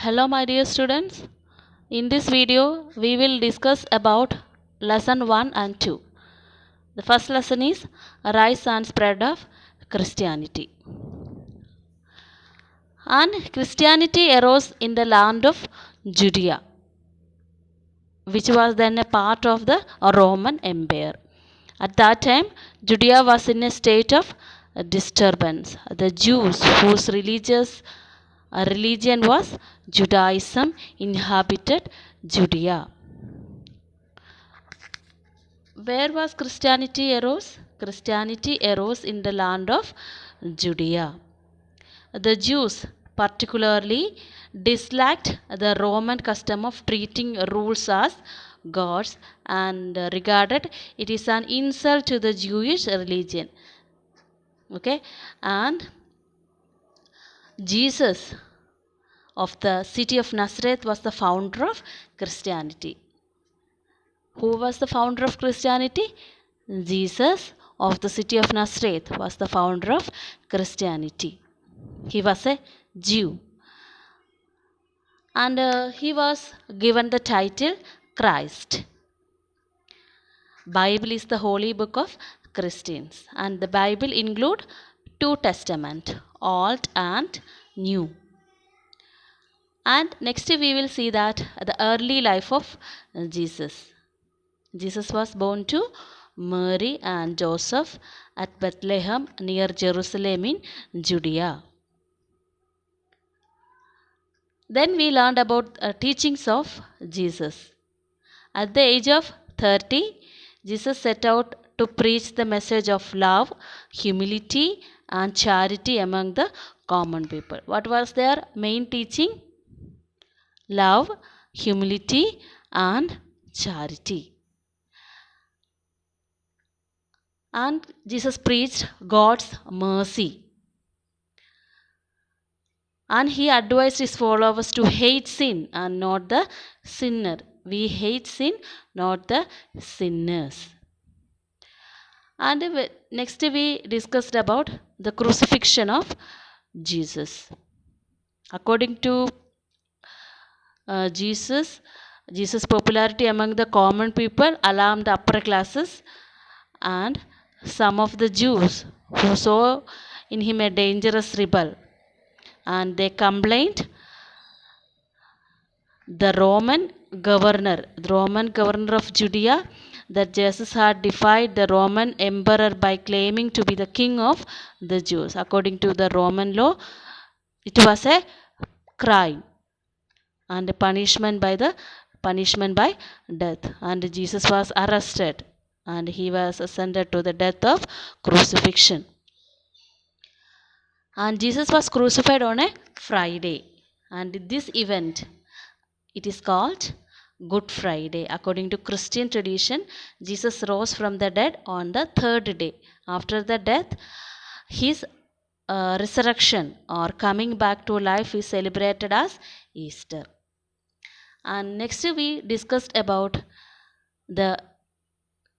Hello my dear students. In this video we will discuss about lesson 1 and 2. The first lesson is Rise and Spread of Christianity. And Christianity arose in the land of Judea, which was then a part of the Roman Empire. At that time, Judea was in a state of disturbance. The Jews, whose religion was Judaism, inhabited Judea. Where was Christianity arose? Christianity arose in the land of Judea. The Jews particularly disliked the Roman custom of treating rules as gods and regarded it is an insult to the Jewish religion. Okay, and Jesus of the city of Nazareth was the founder of Christianity. Who was the founder of Christianity? Jesus of the city of Nazareth was the founder of Christianity. He was a Jew. And he was given the title Christ. Bible is the holy book of Christians, and the Bible include two testaments, Old and New. And next we will see that the early life of Jesus. Jesus was born to Mary and Joseph at Bethlehem near Jerusalem in Judea. Then we learned about teachings of Jesus. At the age of 30, Jesus set out to preach the message of love, humility and charity among the common people. What was their main teaching? Love, humility and charity. And Jesus preached God's mercy. And he advised his followers to hate sin and not the sinner. We hate sin, not the sinners. And next we discussed about the crucifixion of Jesus. According to Jesus' popularity among the common people alarmed the upper classes, and some of the Jews who saw in him a dangerous rebel, and they complained the Roman governor of Judea, that Jesus had defied the Roman emperor by claiming to be the king of the Jews. According to the Roman law, it was a crime and a punishment by death. And Jesus was arrested and he was sentenced to the death of crucifixion. And Jesus was crucified on a Friday. And this event, it is called Good Friday. According to Christian tradition, Jesus rose from the dead on the third day. After the death, his resurrection or coming back to life is celebrated as Easter. And next we discussed about the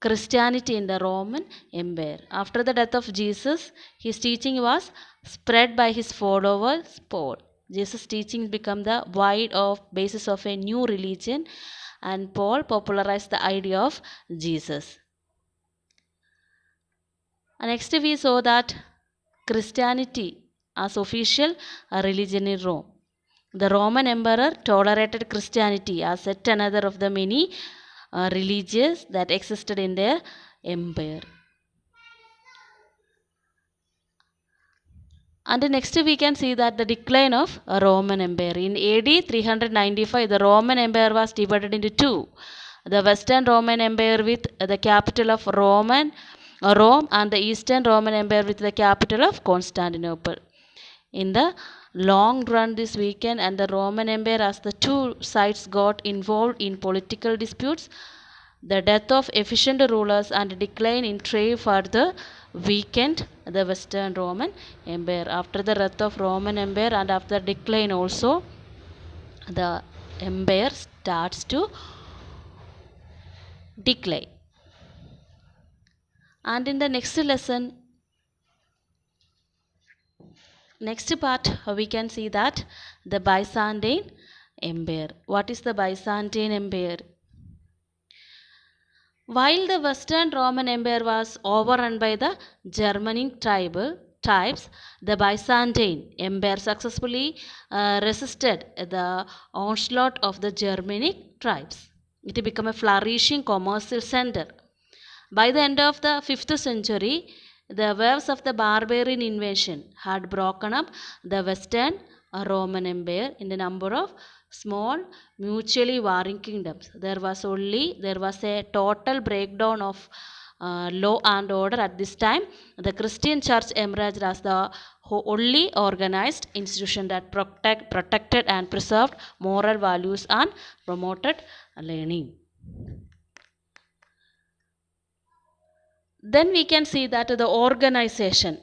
Christianity in the Roman Empire. After the death of Jesus, his teaching was spread by his followers Paul. Jesus' teaching became the wide basis of a new religion, and Paul popularized the idea of Jesus. And next we saw that Christianity as official religion in Rome. The Roman emperor tolerated Christianity as yet another of the many religions that existed in their empire. And next we can see that the decline of Roman Empire. In AD 395, the Roman Empire was divided into two. The Western Roman Empire with the capital of Rome, and the Eastern Roman Empire with the capital of Constantinople. In the long run, this weekend and the Roman Empire, as the two sides got involved in political disputes, the death of efficient rulers and decline in trade further weakened the Western Roman Empire. After the death of Roman Empire and after decline also, the empire starts to decline. And in the next lesson, next part, we can see that the Byzantine Empire. What is the Byzantine Empire? While the Western Roman Empire was overrun by the Germanic tribes, the Byzantine Empire successfully resisted the onslaught of the Germanic tribes. It became a flourishing commercial center. By the end of the 5th century, the waves of the barbarian invasion had broken up the Western Roman Empire in a number of small mutually warring kingdoms. There was a total breakdown of law and order at this time. The Christian church emerged as the only organized institution that protected and preserved moral values and promoted learning. Then we can see that the organization,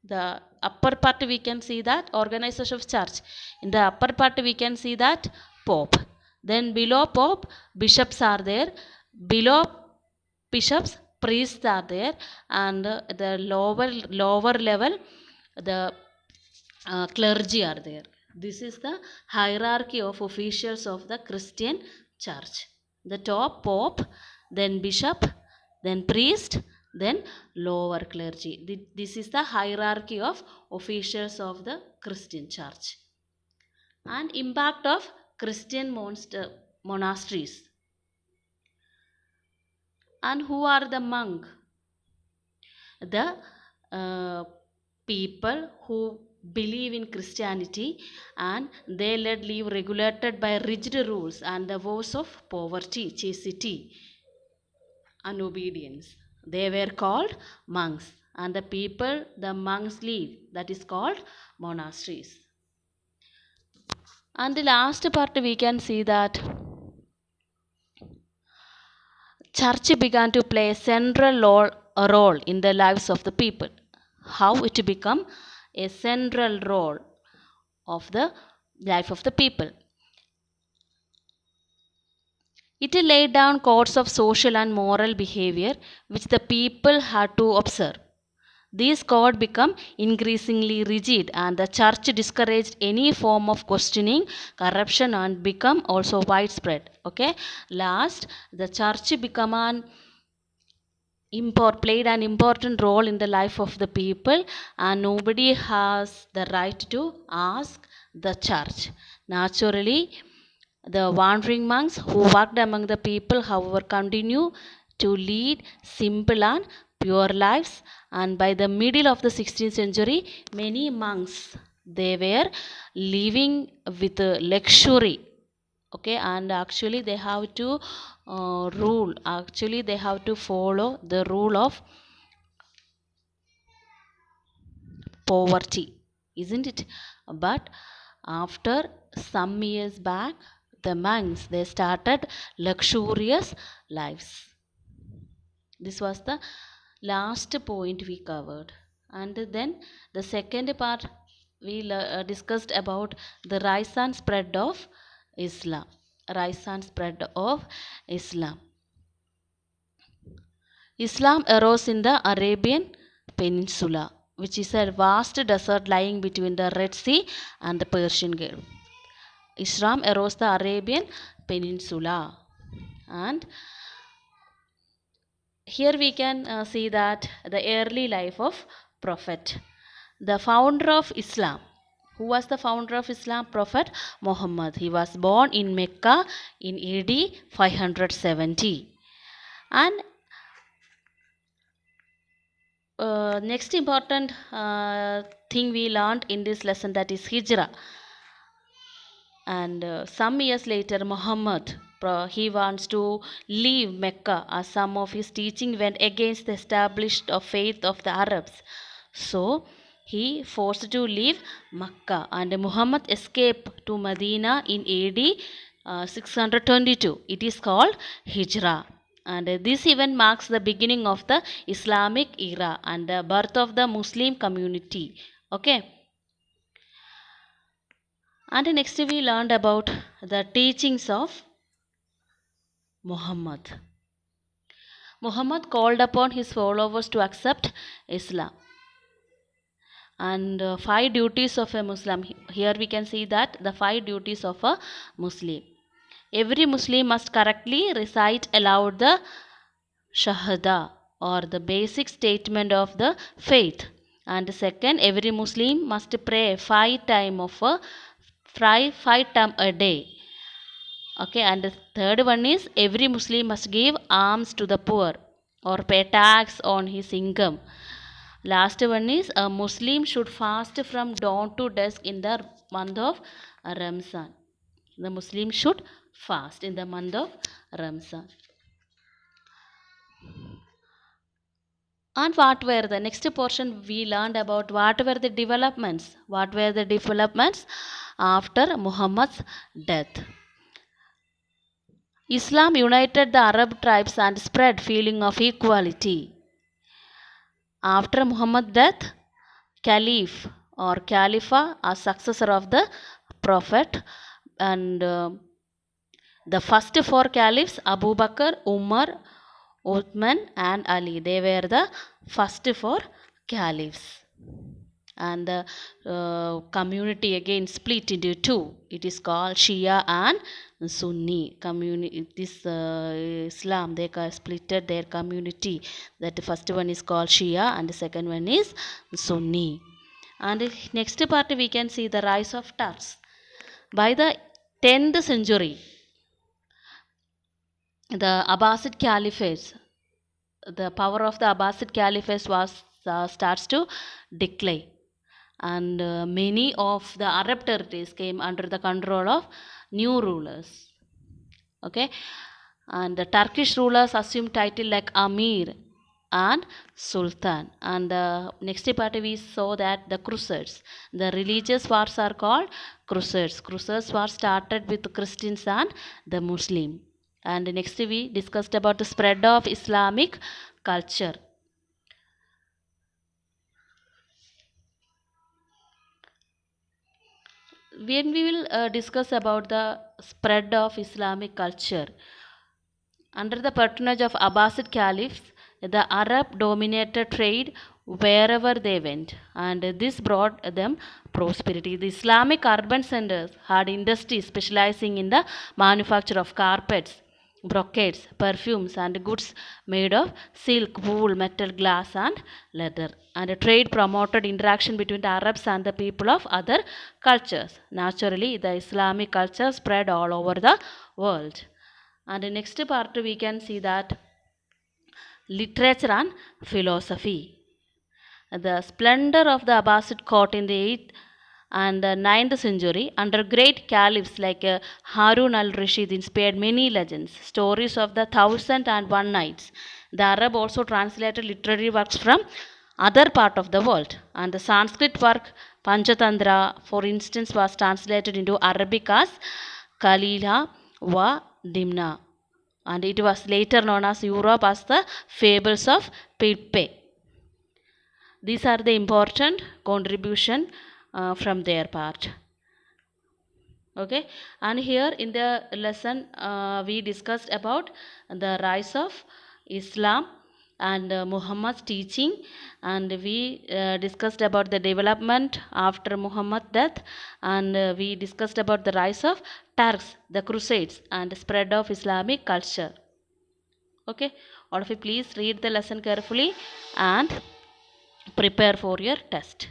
the upper part we can see that organization of church. In the upper part we can see that pope. Then below pope, bishops are there. Below bishops, priests are there. And the lower level, the clergy are there. This is the hierarchy of officials of the Christian church. The top pope, then bishop, then priest, then lower clergy. This is the hierarchy of officials of the Christian church. And impact of Christian monasteries. And who are the monk? The people who believe in Christianity, and they led live regulated by rigid rules and the vows of poverty, chastity, and obedience. They were called monks, and the people the monks live, that is called monasteries. And the last part we can see that church began to play a central role in the lives of the people. How it became a central role of the life of the people. It laid down codes of social and moral behavior which the people had to observe. These codes become increasingly rigid, and the church discouraged any form of questioning, corruption, and become also widespread. Okay, last the church played an important role in the life of the people, and nobody has the right to ask the church. Naturally, the wandering monks who worked among the people, however, continue to lead simple and pure lives. And by the middle of the 16th century, many monks they were living with luxury. Okay, and actually they have to rule. Actually, they have to follow the rule of poverty, isn't it? But after some years back, the monks they started luxurious lives. This was the last point we covered. And then the second part we discussed about the rise and spread of Islam. Rise and spread of Islam. Islam arose in the Arabian Peninsula, which is a vast desert lying between the Red Sea and the Persian Gulf. Islam arose the Arabian Peninsula, and here we can see that the early life of Prophet. The founder of Islam. Who was the founder of Islam? Prophet Muhammad. He was born in Mecca in AD 570. And next important thing we learned in this lesson, that is Hijrah. And some years later, Muhammad he wants to leave Mecca as some of his teaching went against the established faith of the Arabs. So he forced to leave Mecca, and Muhammad escaped to Medina in AD 622. It is called Hijrah. And this event marks the beginning of the Islamic era and the birth of the Muslim community. Okay. And next we learned about the teachings of Muhammad. Muhammad called upon his followers to accept Islam. And 5 duties of a Muslim. Here we can see that the 5 duties of a Muslim. Every Muslim must correctly recite aloud the Shahada, or the basic statement of the faith. And second, every Muslim must pray 5 times a day. Okay, and the third one is every Muslim must give alms to the poor or pay tax on his income. Last one is a Muslim should fast from dawn to dusk in the month of Ramzan. The Muslim should fast in the month of Ramzan. And what were the next portion we learned about what were the developments? What were the developments after Muhammad's death? Islam united the Arab tribes and spread feeling of equality. After Muhammad's death, Caliph or Khalifa, a successor of the Prophet, and the first 4 caliphs, Abu Bakr, Umar, Uthman and Ali, they were the first 4 caliphs. And the community again split into 2. It is called Shia and Sunni community. This Islam, they splitted their community. That the first one is called Shia and the second one is Sunni. And next part we can see the rise of Turks. By the 10th century, the Abbasid Caliphate, the power of the Abbasid Caliphate was starts to decline, and many of the Arab territories came under the control of new rulers. Okay, and the Turkish rulers assumed title like Amir and Sultan. And the next part we saw that the Crusades, the religious wars are called Crusades. Crusades were started with Christians and the Muslim. And next we discussed about the spread of Islamic culture. When we will discuss about the spread of Islamic culture, under the patronage of Abbasid caliphs, the Arab dominated trade wherever they went, and this brought them prosperity. The Islamic urban centers had industries specializing in the manufacture of carpets, brocades, perfumes, and goods made of silk, wool, metal, glass, and leather. And trade promoted interaction between the Arabs and the people of other cultures. Naturally, the Islamic culture spread all over the world. And the next part we can see that literature and philosophy. The splendor of the Abbasid court in the 8th and 9th century under great caliphs like Harun al-Rashid inspired many legends, stories of the 1001 Nights. The Arab also translated literary works from other part of the world, and the Sanskrit work Panchatantra, for instance, was translated into Arabic as Kalila wa Dimna, and it was later known as Europe as the Fables of Pilpay. These are the important contribution from their part. Okay, and here in the lesson we discussed about the rise of Islam and Muhammad's teaching, and we discussed about the development after Muhammad's death, and we discussed about the rise of Turks, the Crusades, and the spread of Islamic culture. Okay, all of you please read the lesson carefully and prepare for your test.